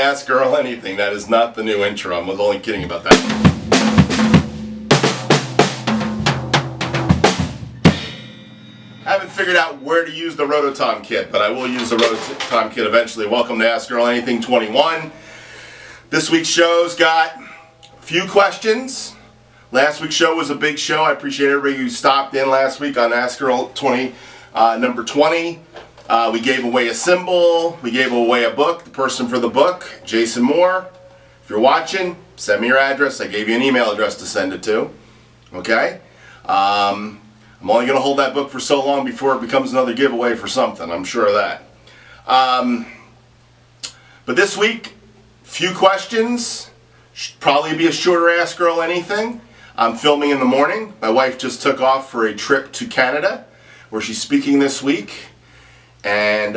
Ask Earl Anything. That is not the new intro. I was only kidding about that. I haven't figured out where to use the Rototom kit, but I will use the Rototom kit eventually. Welcome to Ask Earl Anything 21. This week's show's got a few questions. Last week's show was a big show. I appreciate everybody who stopped in last week on Ask Earl number 20. We gave away a symbol. We gave away a book. The person for the book, Jason Moore. If you're watching, send me your address. I gave you an email address to send it to. Okay? I'm only going to hold that book for so long before it becomes another giveaway for something. I'm sure of that. But this week, few questions. Should probably be a shorter Ask Earl Anything. I'm filming in the morning. My wife just took off for a trip to Canada, where she's speaking this week, and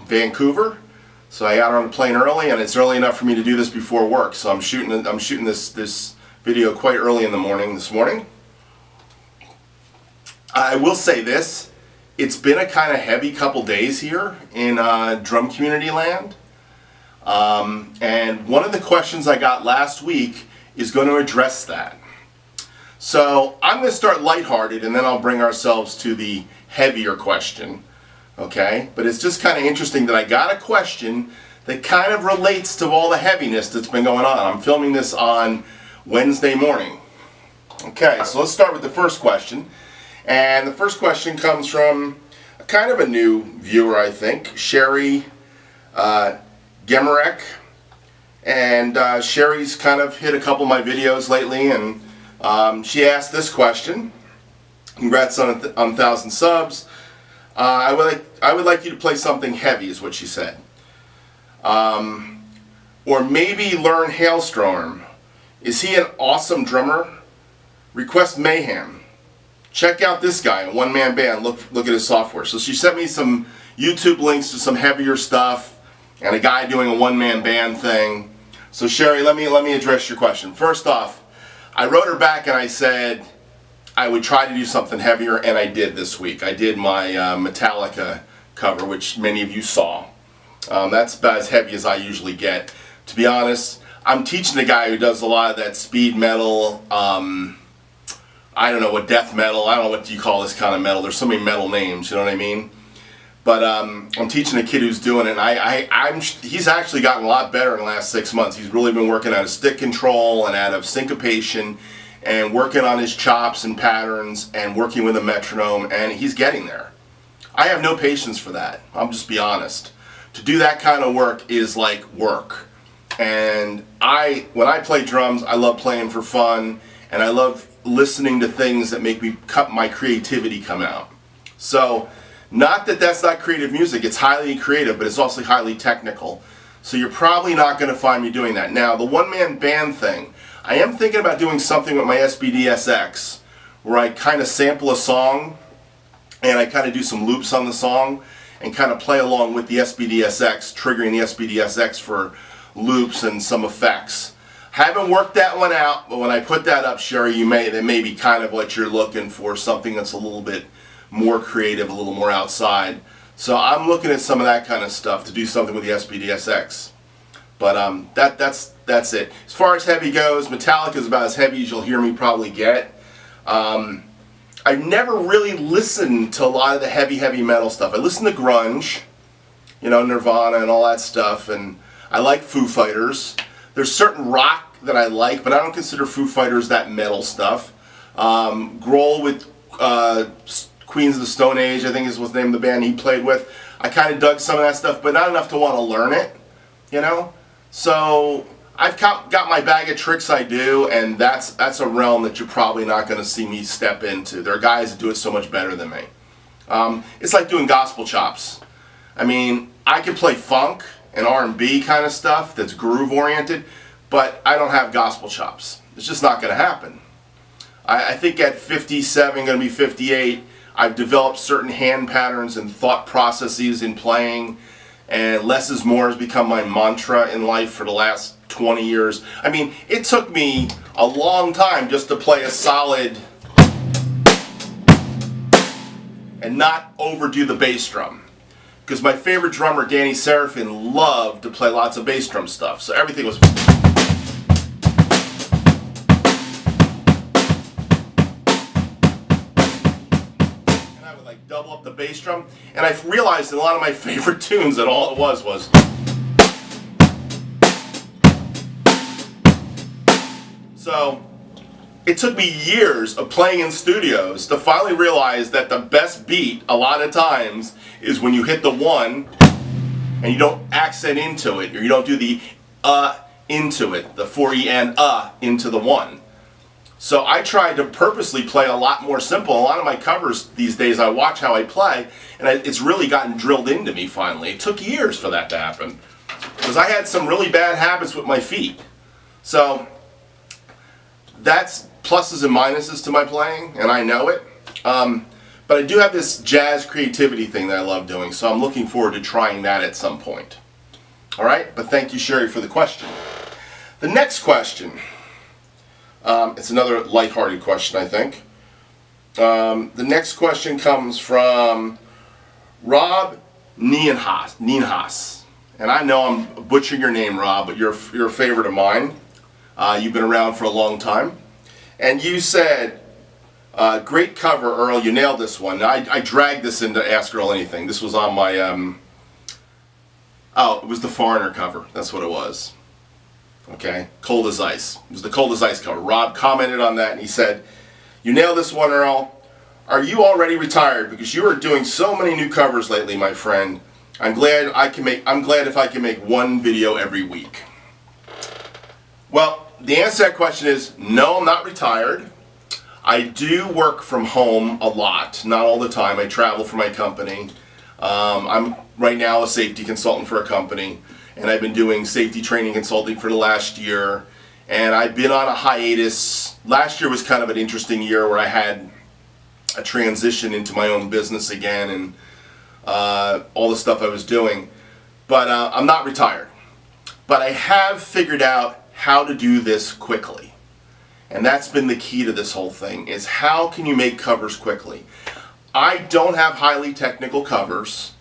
Vancouver. So I got her on the plane early, and it's early enough for me to do this before work. So I'm shooting this video quite early in the morning this morning. I will say this: it's been a kind of heavy couple days here in drum community land. And one of the questions I got last week is going to address that. So I'm going to start lighthearted, and then I'll bring ourselves to the heavier question. Okay? But it's just kind of interesting that I got a question that kind of relates to all the heaviness that's been going on. I'm filming this on Wednesday morning. Okay, so let's start with the first question. And the first question comes from kind of a new viewer, I think, Sherry Gemerek. And Sherry's kind of hit a couple of my videos lately, and she asked this question. Congrats on 1,000 subs. I would like you to play something heavy, is what she said. Or maybe learn Hailstorm. Is he an awesome drummer? Request Mayhem. Check out this guy, a one-man band. Look at his software. So she sent me some YouTube links to some heavier stuff and a guy doing a one-man band thing. So Sherry, let me address your question. First off, I wrote her back and I said I would try to do something heavier, and I did this week. I did my Metallica cover, which many of you saw. That's about as heavy as I usually get. To be honest, I'm teaching a guy who does a lot of that speed metal, I don't know what, death metal, I don't know what you call this kind of metal. There's so many metal names, you know what I mean? But I'm teaching a kid who's doing it, and he's actually gotten a lot better in the last 6 months. He's really been working out of stick control and out of syncopation and working on his chops and patterns and working with a metronome, and he's getting there. I have no patience for that. I'll just be honest. To do that kind of work is like work. And when I play drums, I love playing for fun, and I love listening to things that make me cut my creativity come out. So, not that that's not creative music, it's highly creative, but it's also highly technical. So you're probably not going to find me doing that. Now, the one-man band thing, I am thinking about doing something with my SBDSX, where I kind of sample a song, and I kind of do some loops on the song, and kind of play along with the SBDSX, triggering the SBDSX for loops and some effects. Haven't worked that one out, but when I put that up, Sherry, that may be kind of what you're looking for, something that's a little bit more creative, a little more outside. So I'm looking at some of that kind of stuff to do something with the SBDSX. But that's it. As far as heavy goes, Metallica is about as heavy as you'll hear me probably get. I've never really listened to a lot of the heavy metal stuff. I listen to grunge, you know, Nirvana and all that stuff, and I like Foo Fighters. There's certain rock that I like, but I don't consider Foo Fighters that metal stuff. Grohl with Queens of the Stone Age, I think is the name of the band he played with. I kind of dug some of that stuff, but not enough to want to learn it, you know? So I've got my bag of tricks I do, and that's a realm that you're probably not going to see me step into. There are guys that do it so much better than me. It's like doing gospel chops. I mean, I can play funk and R&B kind of stuff that's groove oriented, but I don't have gospel chops. It's just not going to happen. I think at 57, going to be 58, I've developed certain hand patterns and thought processes in playing, and less is more has become my mantra in life for the last 20 years. I mean, it took me a long time just to play a solid and not overdo the bass drum. because my favorite drummer, Danny Serafin, loved to play lots of bass drum stuff. So everything was... And I would like double up the bass drum. And I realized in a lot of my favorite tunes that all it was... So it took me years of playing in studios to finally realize that the best beat a lot of times is when you hit the 1 and you don't accent into it, or you don't do the into it, the 4-E-N into the 1. So I tried to purposely play a lot more simple. A lot of my covers these days, I watch how I play, and it's really gotten drilled into me finally. It took years for that to happen, because I had some really bad habits with my feet. So that's pluses and minuses to my playing, and I know it. But I do have this jazz creativity thing that I love doing, so I'm looking forward to trying that at some point. All right, but thank you, Sherry, for the question. The next question, it's another lighthearted question, I think. The next question comes from Rob Nienhaas. And I know I'm butchering your name, Rob, but you're a favorite of mine. You've been around for a long time. And you said, great cover, Earl, you nailed this one. Now, I dragged this into Ask Earl Anything. This was on my, oh, it was the Foreigner cover. That's what it was. Okay, Cold as Ice. It was the Cold as Ice cover. Rob commented on that and he said, you nailed this one, Earl. Are you already retired? Because you are doing so many new covers lately, my friend. I'm glad if I can make one video every week. Well, the answer to that question is no, I'm not retired. I do work from home a lot, not all the time. I travel for my company. I'm right now a safety consultant for a company, and I've been doing safety training consulting for the last year, and I've been on a hiatus. Last year was kind of an interesting year where I had a transition into my own business again and all the stuff I was doing. But I'm not retired. But I have figured out how to do this quickly. And that's been the key to this whole thing, is how can you make covers quickly? I don't have highly technical covers.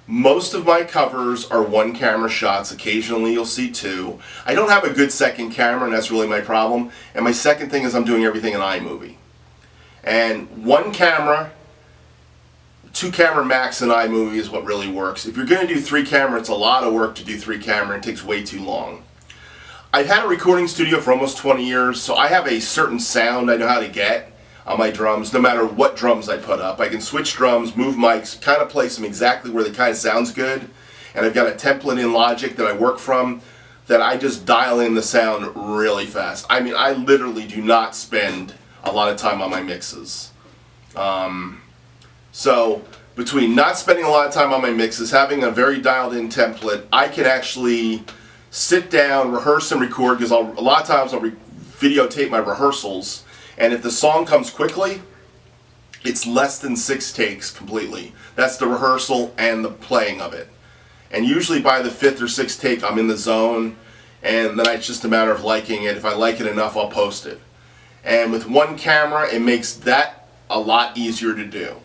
Most of my covers are one camera shots. Occasionally you'll see two. I don't have a good second camera, and that's really my problem. And my second thing is I'm doing everything in iMovie. And one camera, 2 camera max in iMovie is what really works. If you're going to do 3 camera, it's a lot of work to do 3 camera. It takes way too long. I've had a recording studio for almost 20 years, so I have a certain sound I know how to get on my drums, no matter what drums I put up. I can switch drums, move mics, kind of place them exactly where the kind of sounds good. And I've got a template in Logic that I work from that I just dial in the sound really fast. I mean, I literally do not spend a lot of time on my mixes. So between not spending a lot of time on my mixes, having a very dialed in template, I can actually sit down, rehearse and record, because a lot of times I'll videotape my rehearsals, and if the song comes quickly, it's less than 6 takes completely. That's the rehearsal and the playing of it. And usually by the 5th or 6th take, I'm in the zone, and then it's just a matter of liking it. If I like it enough, I'll post it. And with one camera, it makes that a lot easier to do.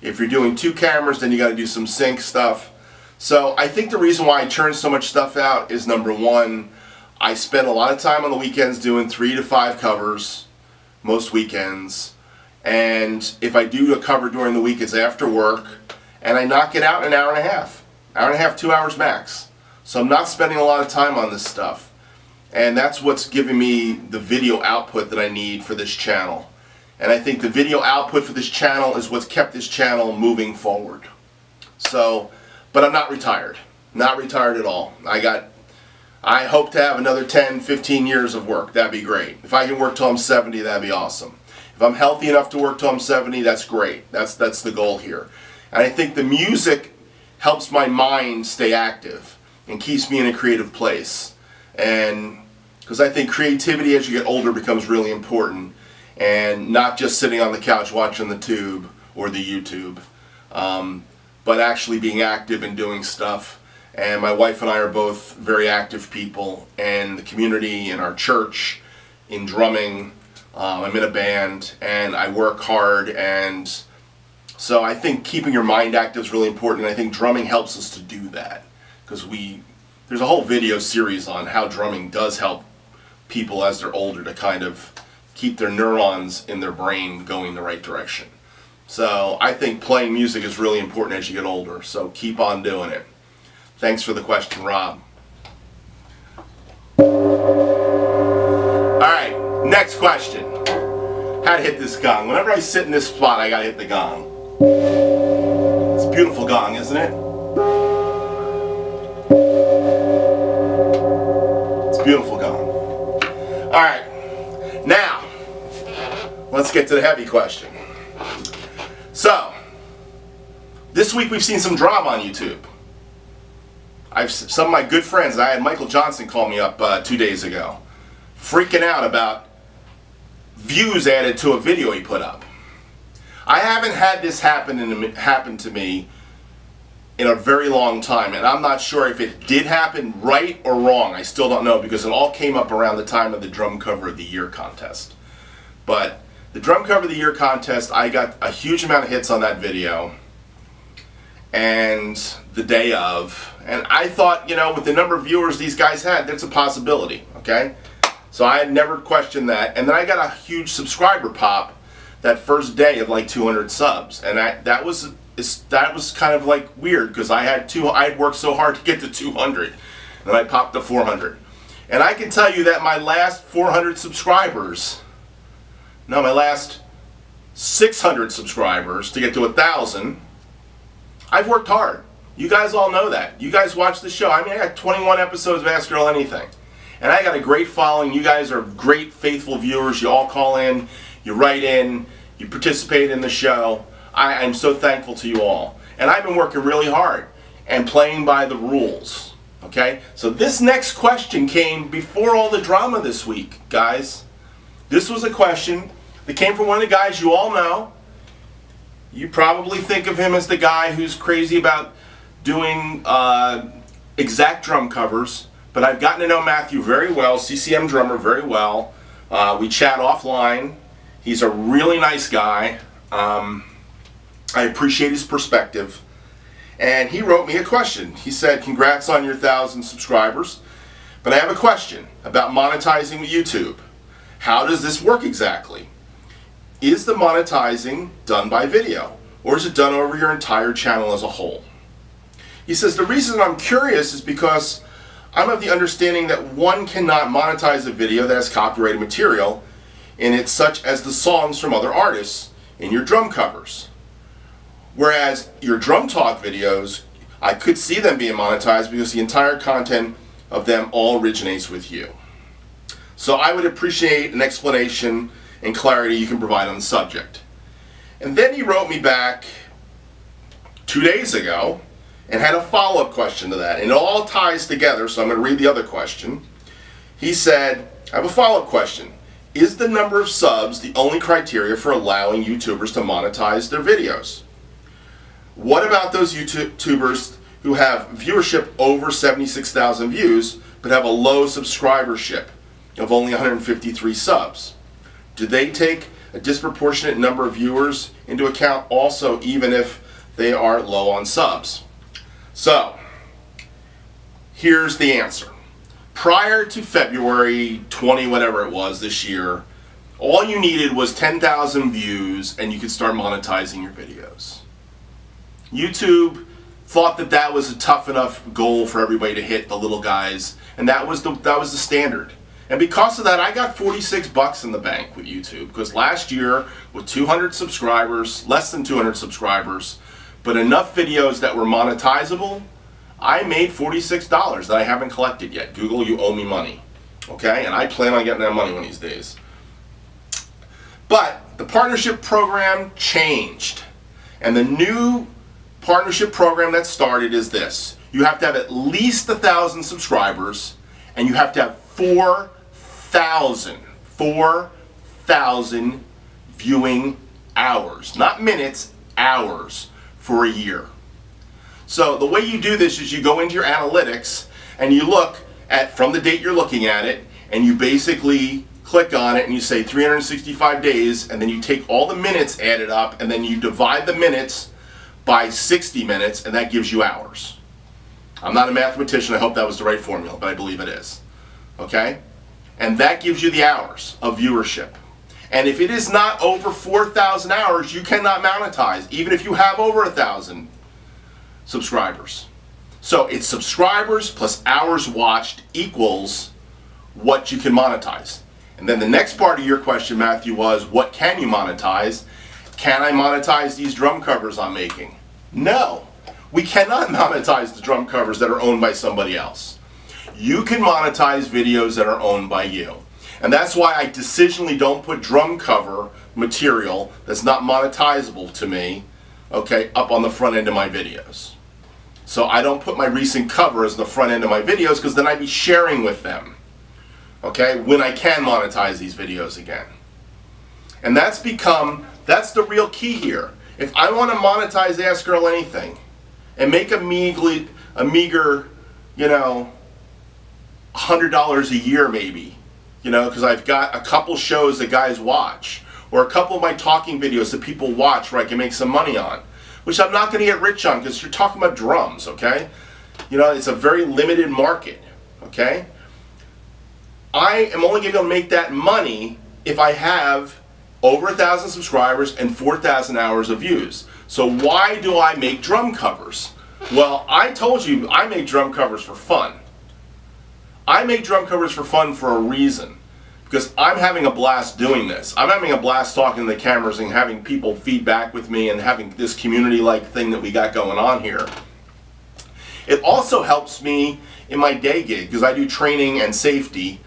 If you're doing 2 cameras, then you got to do some sync stuff. So I think the reason why I churn so much stuff out is, number one, I spend a lot of time on the weekends doing 3 to 5 covers, most weekends. And if I do a cover during the week, it's after work, and I knock it out in an hour and a half. Hour and a half, 2 hours max. So I'm not spending a lot of time on this stuff. And that's what's giving me the video output that I need for this channel. And I think the video output for this channel is what's kept this channel moving forward. So, but I'm not retired. Not retired at all. I hope to have another 10, 15 years of work. That'd be great. If I can work till I'm 70, that'd be awesome. If I'm healthy enough to work till I'm 70, that's great. That's the goal here. And I think the music helps my mind stay active and keeps me in a creative place. And because I think creativity as you get older becomes really important, and not just sitting on the couch watching the tube or the YouTube, but actually being active and doing stuff. And my wife and I are both very active people, and the community, in our church, in drumming. I'm in a band, and I work hard, and So I think keeping your mind active is really important, and I think drumming helps us to do that. Because there's a whole video series on how drumming does help people as they're older to kind of keep their neurons in their brain going the right direction. So I think playing music is really important as you get older, so keep on doing it. Thanks for the question, Rob. Alright, next question. How to hit this gong. Whenever I sit in this spot, I gotta hit the gong. It's a beautiful gong, isn't it? It's a beautiful gong. Alright, now, let's get to the heavy question. So, this week we've seen some drama on YouTube. Some of my good friends, I had Michael Johnson call me up 2 days ago, freaking out about views added to a video he put up. I haven't had this happen to me in a very long time, and I'm not sure if it did happen right or wrong. I still don't know, because it all came up around the time of the Drum Cover of the Year contest. But the Drum Cover of the Year contest, I got a huge amount of hits on that video, and the day of, and I thought, you know, with the number of viewers these guys had, that's a possibility, okay? So I had never questioned that, and then I got a huge subscriber pop that first day of like 200 subs, and that was kind of like weird, because I'd worked so hard to get to 200, and I popped to 400. And I can tell you that my last 400 subscribers, no, my last 600 subscribers to get to 1,000, I've worked hard. You guys all know that. You guys watch the show. I mean, I got 21 episodes of Ask Earl Anything. And I got a great following. You guys are great, faithful viewers. You all call in, you write in, you participate in the show. I'm so thankful to you all. And I've been working really hard and playing by the rules. Okay? So this next question came before all the drama this week, guys. This was a question that came from one of the guys you all know. You probably think of him as the guy who's crazy about doing exact drum covers, but I've gotten to know Matthew very well, CCM drummer, very well. We chat offline. He's a really nice guy. I appreciate his perspective. And he wrote me a question. He said, congrats on your 1,000 subscribers, but I have a question about monetizing with YouTube. How does this work exactly? Is the monetizing done by video, or is it done over your entire channel as a whole? He says, the reason I'm curious is because I'm of the understanding that one cannot monetize a video that has copyrighted material in it, such as the songs from other artists in your drum covers. Whereas your drum talk videos, I could see them being monetized because the entire content of them all originates with you. So I would appreciate an explanation and clarity you can provide on the subject. And then he wrote me back 2 days ago and had a follow-up question to that. And it all ties together, so I'm going to read the other question. He said, I have a follow-up question. Is the number of subs the only criteria for allowing YouTubers to monetize their videos? What about those YouTubers who have viewership over 76,000 views but have a low subscribership of only 153 subs? Do they take a disproportionate number of viewers into account also, even if they are low on subs? So, here's the answer. Prior to February 20, whatever it was this year, all you needed was 10,000 views and you could start monetizing your videos. YouTube thought that that was a tough enough goal for everybody to hit, the little guys, and that was the standard. And because of that, I got 46 bucks in the bank with YouTube, because last year, with 200 subscribers, less than 200 subscribers, but enough videos that were monetizable, I made $46 that I haven't collected yet. Google, you owe me money. Okay? And I plan on getting that money one of these days. But the partnership program changed. And the new partnership program that started is this. You have to have at least 1,000 subscribers, and you have to have 4,000 viewing hours. Not minutes, hours for a year. So the way you do this is you go into your analytics and you look at, from the date you're looking at it, and you basically click on it and you say 365 days, and then you take all the minutes added up, and then you divide the minutes by 60 minutes, and that gives you hours. I'm not a mathematician, I hope that was the right formula, but I believe it is. Okay? And that gives you the hours of viewership. And if it is not over 4,000 hours, you cannot monetize, even if you have over 1,000 subscribers. So it's subscribers plus hours watched equals what you can monetize. And then the next part of your question, Matthew, was what can you monetize? Can I monetize these drum covers I'm making? No, we cannot monetize the drum covers that are owned by somebody else. You can monetize videos that are owned by you. And that's why I decisionally don't put drum cover material that's not monetizable to me, okay, up on the front end of my videos. So I don't put my recent covers on the front end of my videos, because then I'd be sharing with them, okay, when I can monetize these videos again. And that's the real key here. If I want to monetize Ask Earl Anything and make a meager, you know, $100 a year maybe, you know, because I've got a couple shows that guys watch, or a couple of my talking videos that people watch where I can make some money on, which I'm not going to get rich on, because you're talking about drums, okay? You know, it's a very limited market, okay? I am only going to be able to make that money if I have over 1,000 subscribers and 4,000 hours of views. So why do I make drum covers? Well, I told you I make drum covers for fun. I make drum covers for fun for a reason, because I'm having a blast doing this. I'm having a blast talking to the cameras and having people feedback with me and having this community-like thing that we got going on here. It also helps me in my day gig, because I do training and safety,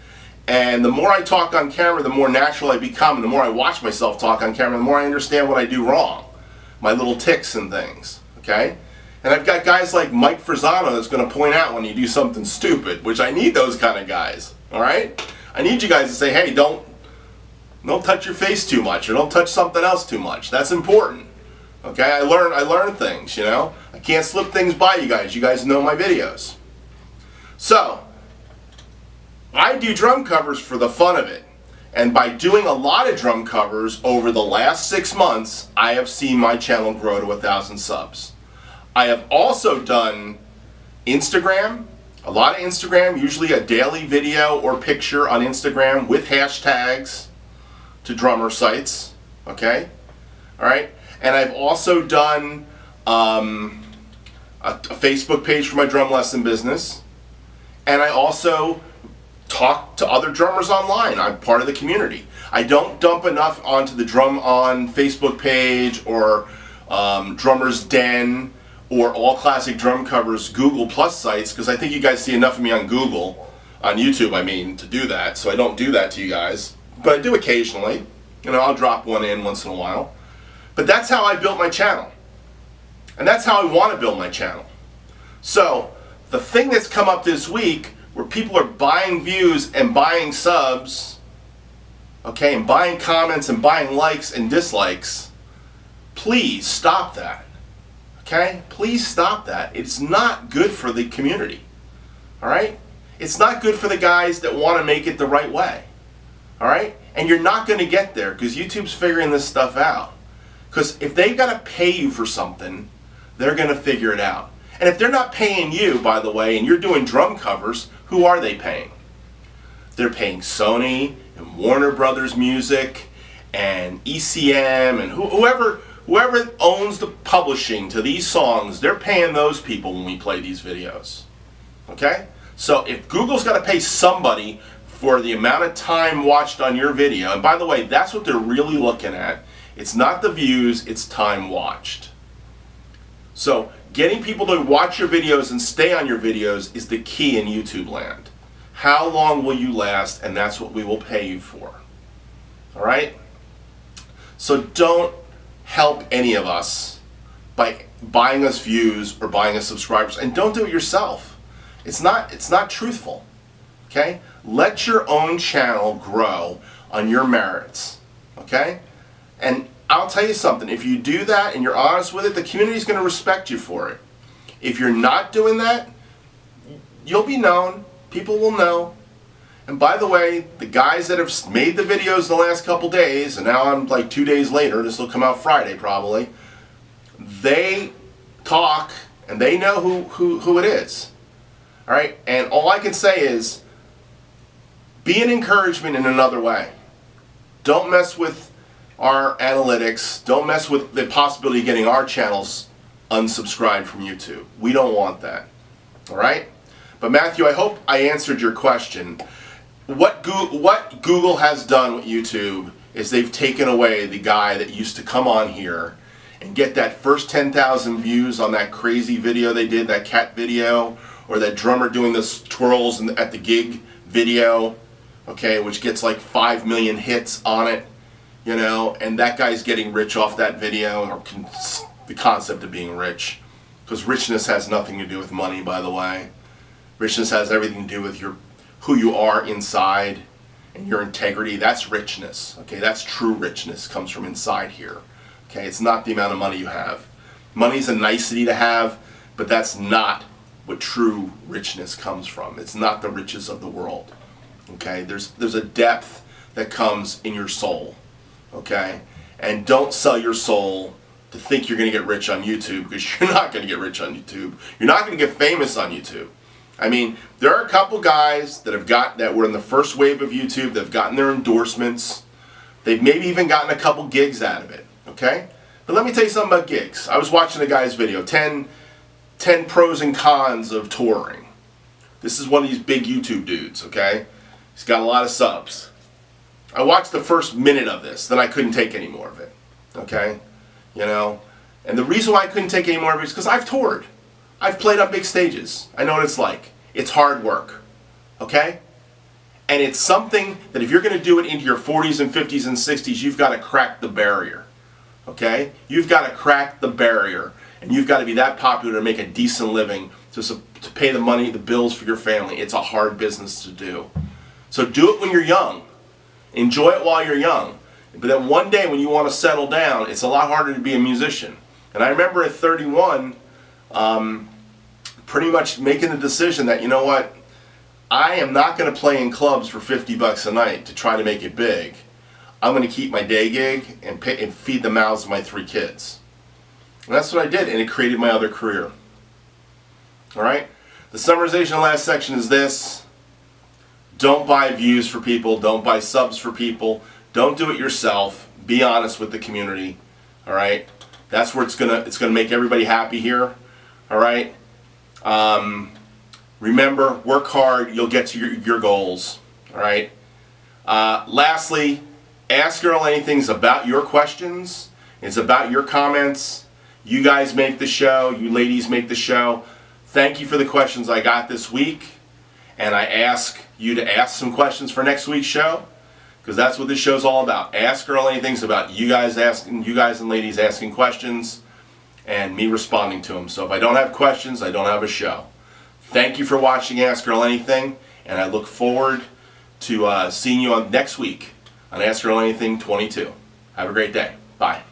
and the more I talk on camera, the more natural I become, and the more I watch myself talk on camera, the more I understand what I do wrong, my little tics and things, okay? And I've got guys like Mike Frisano that's going to point out when you do something stupid, which I need those kind of guys, all right? I need you guys to say, hey, don't touch your face too much, or don't touch something else too much. That's important, okay? I learn things, you know? I can't slip things by you guys. You guys know my videos. So, I do drum covers for the fun of it. And by doing a lot of drum covers over the last 6 months, I have seen my channel grow to 1,000 subs. I have also done Instagram, a lot of Instagram, usually a daily video or picture on Instagram with hashtags to drummer sites, okay? All right? And I've also done a Facebook page for my drum lesson business. And I also talk to other drummers online. I'm part of the community. I don't dump enough onto the Drum On Facebook page or Drummer's Den or All Classic Drum Covers Google Plus sites, because I think you guys see enough of me on Google, on YouTube I mean, to do that, so I don't do that to you guys. But I do occasionally. You know, I'll drop one in once in a while. But that's how I built my channel. And that's how I want to build my channel. So, the thing that's come up this week, where people are buying views and buying subs, okay, and buying comments and buying likes and dislikes, please stop that. Okay? Please stop that. It's not good for the community. Alright? It's not good for the guys that want to make it the right way. Alright? And you're not going to get there, because YouTube's figuring this stuff out. Because if they've got to pay you for something, they're going to figure it out. And if they're not paying you, by the way, and you're doing drum covers, who are they paying? They're paying Sony and Warner Brothers Music and ECM and whoever owns the publishing to these songs. They're paying those people when we play these videos. Okay? So if Google's got to pay somebody for the amount of time watched on your video, and by the way, that's what they're really looking at. It's not the views, it's time watched. So getting people to watch your videos and stay on your videos is the key in YouTube land. How long will you last? And that's what we will pay you for. Alright? So don't help any of us by buying us views or buying us subscribers. And don't do it yourself. It's not truthful. Okay? Let your own channel grow on your merits. Okay? And I'll tell you something, if you do that and you're honest with it, the community's going to respect you for it. If you're not doing that, you'll be known. People will know. And by the way, the guys that have made the videos the last couple days, and now I'm like 2 days later, this will come out Friday probably, they talk and they know who it is. Alright? And all I can say is, be an encouragement in another way. Don't mess with our analytics. Don't mess with the possibility of getting our channels unsubscribed from YouTube. We don't want that. Alright? But Matthew, I hope I answered your question. What Google has done with YouTube is they've taken away the guy that used to come on here and get that first 10,000 views on that crazy video they did, that cat video, or that drummer doing the twirls at the gig video, okay, which gets like 5 million hits on it, you know, and that guy's getting rich off that video, or the concept of being rich, because richness has nothing to do with money, by the way. Richness has everything to do with who you are inside and your integrity. That's richness, okay? That's true richness, comes from inside here, okay? It's not the amount of money you have. Money's a nicety to have, but that's not what true richness comes from. It's not the riches of the world, okay? There's a depth that comes in your soul, okay? And don't sell your soul to think you're going to get rich on YouTube, because you're not going to get rich on YouTube. You're not going to get famous on YouTube. I mean, there are a couple guys that were in the first wave of YouTube that have gotten their endorsements. They've maybe even gotten a couple gigs out of it, okay? But let me tell you something about gigs. I was watching a guy's video, 10 pros and cons of touring. This is one of these big YouTube dudes, okay? He's got a lot of subs. I watched the first minute of this, then I couldn't take any more of it, okay? You know? And the reason why I couldn't take any more of it is because I've toured. I've played on big stages. I know what it's like. It's hard work, okay? And it's something that if you're going to do it into your 40s and 50s and 60s, you've got to crack the barrier, okay? You've got to crack the barrier, and you've got to be that popular to make a decent living, to pay the money, the bills for your family. It's a hard business to do. So do it when you're young. Enjoy it while you're young. But then one day when you want to settle down, it's a lot harder to be a musician. And I remember at 31, pretty much making the decision that, you know what, I am not going to play in clubs for 50 bucks a night to try to make it big. I'm going to keep my day gig and feed the mouths of my 3 kids. And that's what I did, and it created my other career. Alright? The summarization of the last section is this. Don't buy views for people. Don't buy subs for people. Don't do it yourself. Be honest with the community. Alright? That's where it's gonna make everybody happy here. Alright? Remember, work hard, you'll get to your goals. Alright? Lastly, Ask Earl Anything's about your questions. It's about your comments. You guys make the show. You ladies make the show. Thank you for the questions I got this week. And I ask you to ask some questions for next week's show, because that's what this show's all about. Ask Earl Anything's about you guys and ladies asking questions and me responding to them. So if I don't have questions, I don't have a show. Thank you for watching Ask Earl Anything, and I look forward to seeing you on next week on Ask Earl Anything 22. Have a great day. Bye.